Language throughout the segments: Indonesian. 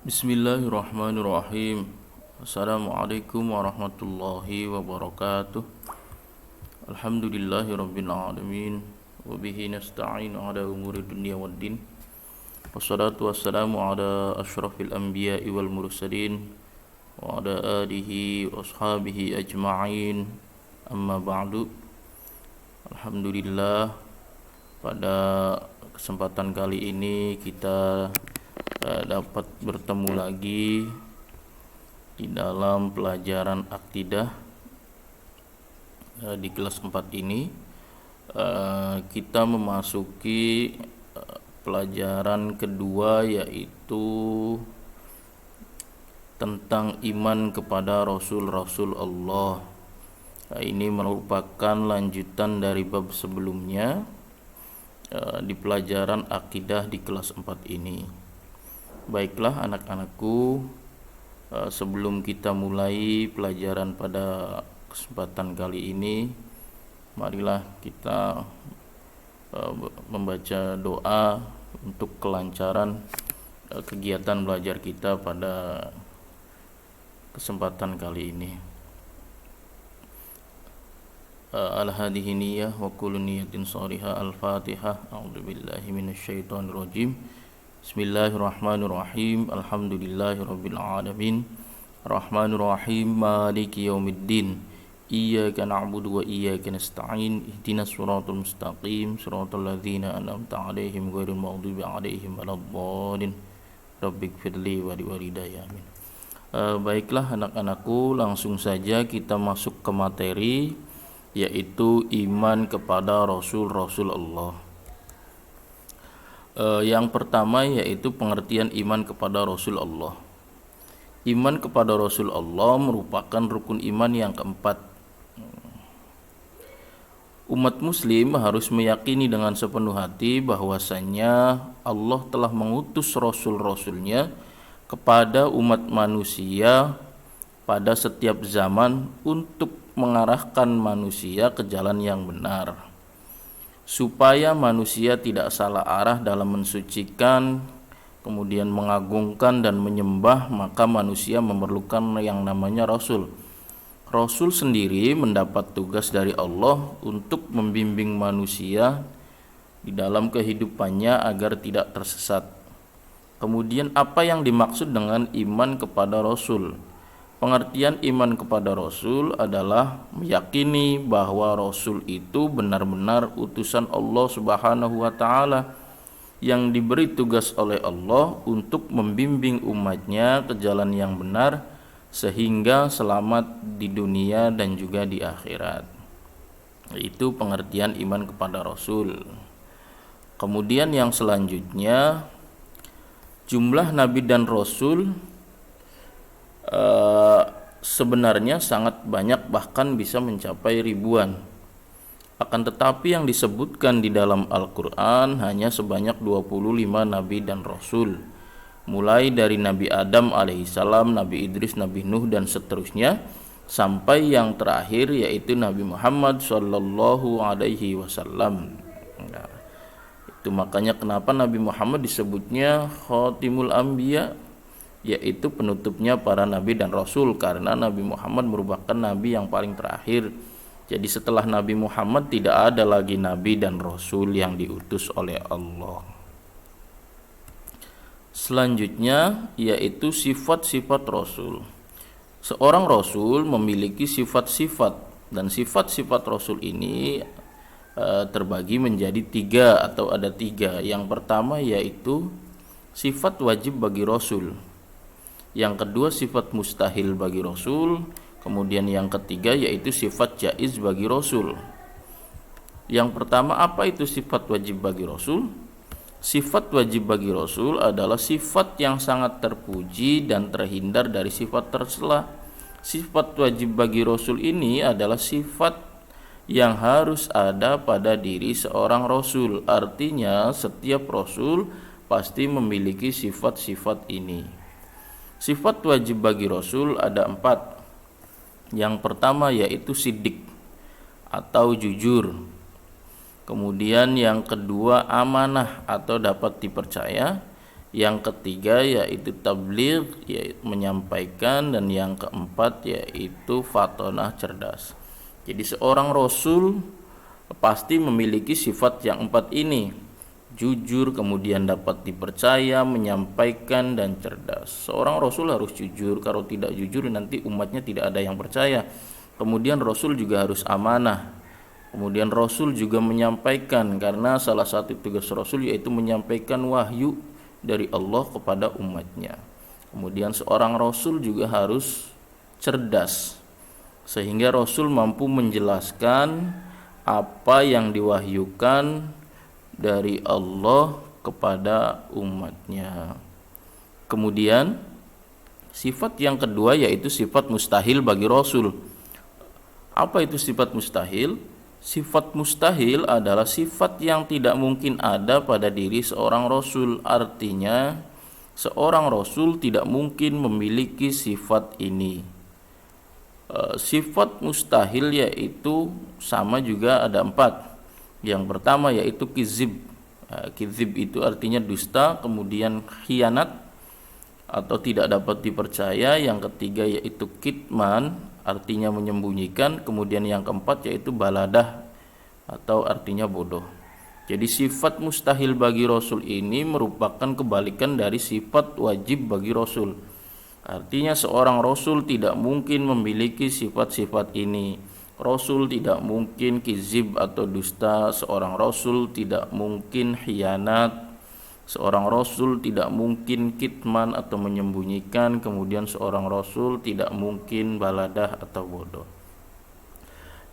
Bismillahirrahmanirrahim. Assalamualaikum warahmatullahi wabarakatuh. Alhamdulillahirabbil alamin wa bihi nasta'in ala umuri dunya waddin. Wassalatu wassalamu ala asyrafil anbiya'i wal mursalin wa ala alihi wa ashabihi ajma'in. Amma ba'du. Alhamdulillah, pada kesempatan kali ini kita dapat bertemu lagi di dalam pelajaran akidah di kelas 4 ini. Kita memasuki pelajaran kedua, yaitu tentang iman kepada Rasul-Rasul Allah. Ini merupakan lanjutan dari bab sebelumnya di pelajaran akidah di kelas 4 ini. Baiklah anak-anakku, sebelum kita mulai pelajaran pada kesempatan kali ini, marilah kita membaca doa untuk kelancaran kegiatan belajar kita pada kesempatan kali ini. Al-hadhihi niyyah wa kullu niyatin shalihah. Al-Fatihah. A'udzubillahi minasyaitonir rajim. Bismillahirrahmanirrahim. Alhamdulillahirabbil alamin. Arrahmanirrahim. Maliki yaumiddin. Iyyaka na'budu wa iyyaka nasta'in. Ihdinas siratal mustaqim. Siratal ladzina an'amta 'alaihim ghairil maghdubi 'alaihim waladdallin. Rabbighfirli wa liwalidayya. Amin. Baiklah anak-anakku, langsung saja kita masuk ke materi, yaitu iman kepada Rasul-Rasul Allah. Yang pertama yaitu pengertian iman kepada Rasul Allah. Iman kepada Rasul Allah merupakan rukun iman yang keempat. Umat muslim harus meyakini dengan sepenuh hati bahwasannya Allah telah mengutus Rasul-Rasulnya kepada umat manusia pada setiap zaman untuk mengarahkan manusia ke jalan yang benar, supaya manusia tidak salah arah dalam mensucikan, kemudian mengagungkan dan menyembah. Maka manusia memerlukan yang namanya Rasul. Rasul sendiri mendapat tugas dari Allah untuk membimbing manusia di dalam kehidupannya agar tidak tersesat. Kemudian apa yang dimaksud dengan iman kepada Rasul? Pengertian iman kepada Rasul adalah meyakini bahwa Rasul itu benar-benar utusan Allah Subhanahu wa ta'ala yang diberi tugas oleh Allah untuk membimbing umatnya ke jalan yang benar sehingga selamat di dunia dan juga di akhirat. Itu pengertian iman kepada Rasul. Kemudian yang selanjutnya, jumlah Nabi dan Rasul sebenarnya sangat banyak, bahkan bisa mencapai ribuan. Akan tetapi yang disebutkan di dalam Al-Quran hanya sebanyak 25 Nabi dan Rasul, mulai dari Nabi Adam alaihissalam, Nabi Idris, Nabi Nuh dan seterusnya, sampai yang terakhir yaitu Nabi Muhammad sallallahu alaihi wasallam. Nah, itu makanya kenapa Nabi Muhammad disebutnya Khatimul Anbiya, yaitu penutupnya para nabi dan rasul, karena Nabi Muhammad merupakan nabi yang paling terakhir. Jadi setelah Nabi Muhammad tidak ada lagi nabi dan rasul yang diutus oleh Allah. Selanjutnya yaitu sifat-sifat rasul. Seorang rasul memiliki sifat-sifat, dan sifat-sifat rasul ini terbagi menjadi tiga. Yang pertama yaitu sifat wajib bagi rasul. Yang kedua sifat mustahil bagi Rasul. Kemudian yang ketiga yaitu sifat jaiz bagi Rasul. Yang pertama, apa itu sifat wajib bagi Rasul? Sifat wajib bagi Rasul adalah sifat yang sangat terpuji dan terhindar dari sifat tercela. Sifat wajib bagi Rasul ini adalah sifat yang harus ada pada diri seorang Rasul. Artinya setiap Rasul pasti memiliki sifat-sifat ini. Sifat wajib bagi Rasul ada 4. Yang pertama yaitu siddiq atau jujur. Kemudian yang kedua amanah atau dapat dipercaya. Yang ketiga yaitu tabligh, yaitu menyampaikan, dan yang keempat yaitu fatonah, cerdas. Jadi seorang rasul pasti memiliki sifat yang empat ini: jujur, kemudian dapat dipercaya, menyampaikan, dan cerdas. Seorang rasul harus jujur, kalau tidak jujur nanti umatnya tidak ada yang percaya. Kemudian rasul juga harus amanah. Kemudian rasul juga menyampaikan, karena salah satu tugas rasul yaitu menyampaikan wahyu dari Allah kepada umatnya. Kemudian seorang rasul juga harus cerdas, sehingga rasul mampu menjelaskan apa yang diwahyukan dari Allah kepada umatnya. Kemudian sifat yang kedua yaitu sifat mustahil bagi rasul. Apa itu sifat mustahil? Sifat mustahil adalah sifat yang tidak mungkin ada pada diri seorang rasul. Artinya seorang rasul tidak mungkin memiliki sifat ini. Sifat mustahil yaitu sama juga ada 4. Yang pertama yaitu kizib. Kizib itu artinya dusta, kemudian khianat atau tidak dapat dipercaya. Yang ketiga yaitu kitman, artinya menyembunyikan. Kemudian yang keempat yaitu baladah atau artinya bodoh. Jadi sifat mustahil bagi rasul ini merupakan kebalikan dari sifat wajib bagi rasul. Artinya seorang rasul tidak mungkin memiliki sifat-sifat ini. Rasul tidak mungkin kizib atau dusta, seorang rasul tidak mungkin khianat, seorang rasul tidak mungkin kitman atau menyembunyikan, kemudian seorang rasul tidak mungkin baladah atau bodoh.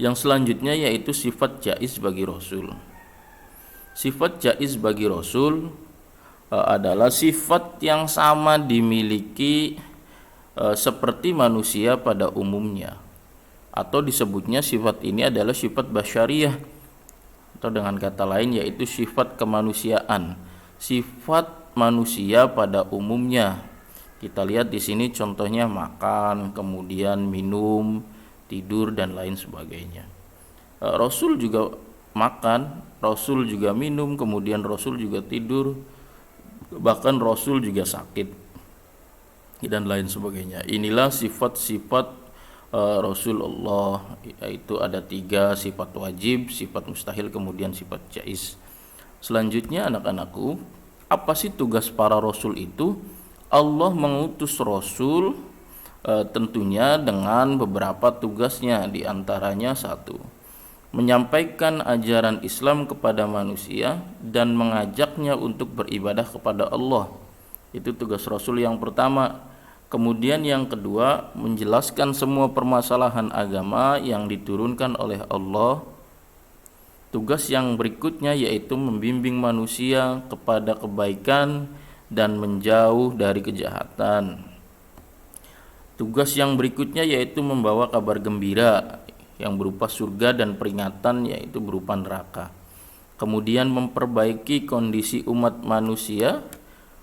Yang selanjutnya yaitu sifat jaiz bagi rasul. Sifat jaiz bagi rasul adalah sifat yang sama dimiliki seperti manusia pada umumnya, atau disebutnya sifat ini adalah sifat basyariyah, atau dengan kata lain yaitu sifat kemanusiaan. Sifat manusia pada umumnya. Kita lihat di sini contohnya makan, kemudian minum, tidur, dan lain sebagainya. Rasul juga makan, Rasul juga minum, kemudian Rasul juga tidur, bahkan Rasul juga sakit, dan lain sebagainya. Inilah sifat-sifat Rasulullah, yaitu ada 3: sifat wajib, sifat mustahil, kemudian sifat jaiz. Selanjutnya anak-anakku, apa sih tugas para rasul itu? Allah mengutus rasul tentunya dengan beberapa tugasnya, diantaranya 1, menyampaikan ajaran Islam kepada manusia dan mengajaknya untuk beribadah kepada Allah. Itu tugas rasul yang pertama. Kemudian yang kedua, menjelaskan semua permasalahan agama yang diturunkan oleh Allah. Tugas yang berikutnya yaitu membimbing manusia kepada kebaikan dan menjauh dari kejahatan. Tugas yang berikutnya yaitu membawa kabar gembira yang berupa surga dan peringatan yaitu berupa neraka. Kemudian memperbaiki kondisi umat manusia,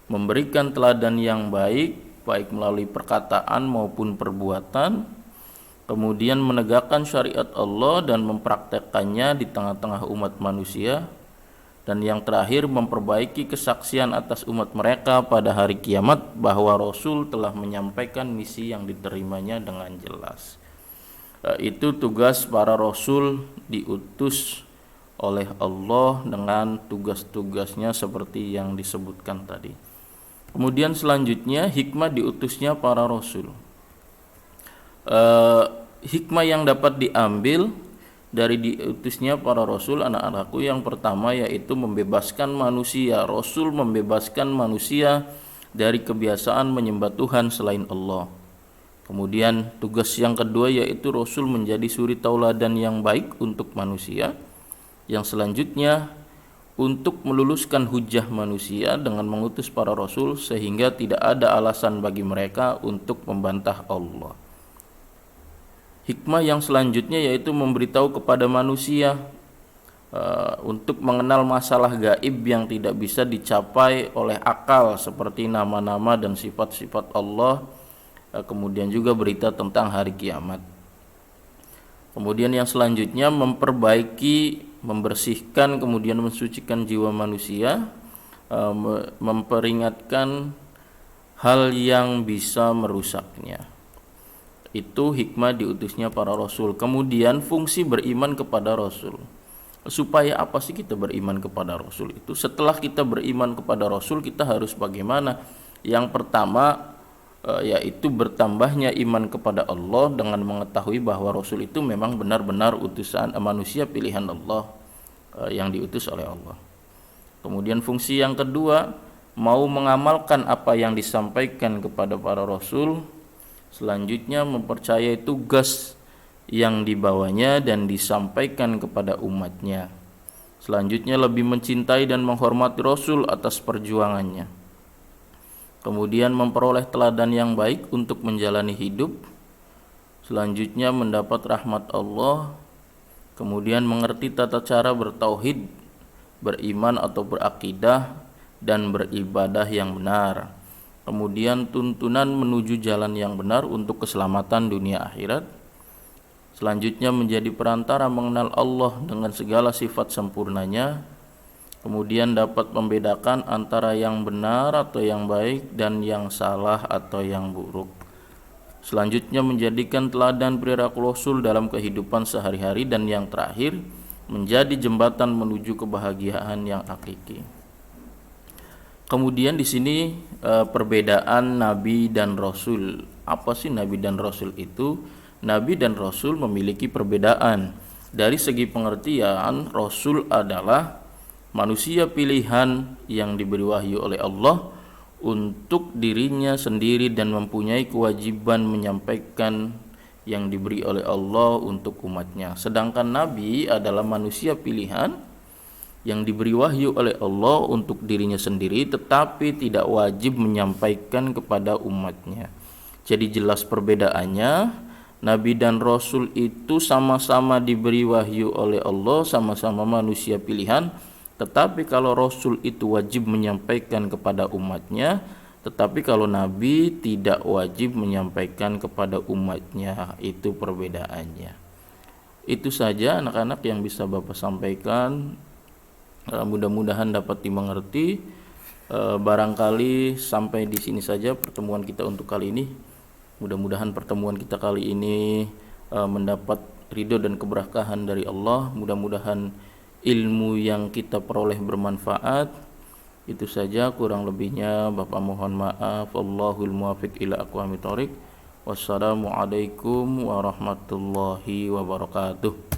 memberikan teladan yang baik melalui perkataan maupun perbuatan. Kemudian menegakkan syariat Allah dan mempraktekkannya di tengah-tengah umat manusia. Dan yang terakhir, memperbaiki kesaksian atas umat mereka pada hari kiamat bahwa Rasul telah menyampaikan misi yang diterimanya dengan jelas. Itu tugas para Rasul diutus oleh Allah dengan tugas-tugasnya seperti yang disebutkan tadi. Kemudian selanjutnya hikmah diutusnya para Rasul. Hikmah yang dapat diambil dari diutusnya para rasul, anak-anakku, yang pertama yaitu membebaskan manusia. Rasul membebaskan manusia dari kebiasaan menyembah Tuhan selain Allah. Kemudian tugas yang kedua yaitu Rasul menjadi suri tauladan yang baik untuk manusia. Yang selanjutnya untuk meluluskan hujah manusia dengan mengutus para rasul sehingga tidak ada alasan bagi mereka untuk membantah Allah. Hikmah yang selanjutnya yaitu memberitahu kepada manusia untuk mengenal masalah gaib yang tidak bisa dicapai oleh akal seperti nama-nama dan sifat-sifat Allah, kemudian juga berita tentang hari kiamat. Kemudian yang selanjutnya memperbaiki, membersihkan, kemudian mensucikan jiwa manusia memperingatkan hal yang bisa merusaknya. Itu hikmah diutusnya para rasul. Kemudian fungsi beriman kepada rasul. Supaya apa sih kita beriman kepada rasul itu? Setelah kita beriman kepada rasul, kita harus bagaimana? Yang pertama yaitu bertambahnya iman kepada Allah dengan mengetahui bahwa rasul itu memang benar-benar utusan manusia pilihan Allah yang diutus oleh Allah. Kemudian fungsi yang kedua, mau mengamalkan apa yang disampaikan kepada para rasul. Selanjutnya mempercayai tugas yang dibawanya dan disampaikan kepada umatnya. Selanjutnya lebih mencintai dan menghormati rasul atas perjuangannya. Kemudian memperoleh teladan yang baik untuk menjalani hidup. Selanjutnya mendapat rahmat Allah. Kemudian mengerti tata cara bertauhid, beriman atau berakidah, dan beribadah yang benar. Kemudian tuntunan menuju jalan yang benar untuk keselamatan dunia akhirat. Selanjutnya menjadi perantara mengenal Allah dengan segala sifat sempurnanya. Kemudian dapat membedakan antara yang benar atau yang baik dan yang salah atau yang buruk. Selanjutnya menjadikan teladan perilaku rasul dalam kehidupan sehari-hari, dan yang terakhir menjadi jembatan menuju kebahagiaan yang hakiki. Kemudian di sini perbedaan nabi dan rasul. Apa sih nabi dan rasul itu? Nabi dan rasul memiliki perbedaan. Dari segi pengertian, rasul adalah manusia pilihan yang diberi wahyu oleh Allah untuk dirinya sendiri dan mempunyai kewajiban menyampaikan yang diberi oleh Allah untuk umatnya. Sedangkan nabi adalah manusia pilihan yang diberi wahyu oleh Allah untuk dirinya sendiri, tetapi tidak wajib menyampaikan kepada umatnya. Jadi jelas perbedaannya. Nabi dan Rasul itu sama-sama diberi wahyu oleh Allah, sama-sama manusia pilihan. Tetapi kalau Rasul itu wajib menyampaikan kepada umatnya, tetapi kalau Nabi tidak wajib menyampaikan kepada umatnya. Itu perbedaannya. Itu saja anak-anak yang bisa Bapak sampaikan. Mudah-mudahan dapat dimengerti. Barangkali sampai di sini saja pertemuan kita untuk kali ini. Mudah-mudahan pertemuan kita kali ini mendapat ridho dan keberkahan dari Allah. Mudah-mudahan ilmu yang kita peroleh bermanfaat. Itu saja, kurang lebihnya Bapak mohon maaf. Wallahul muwaffiq ila aqwamit thoriq. Wassalamualaikum warahmatullahi wabarakatuh.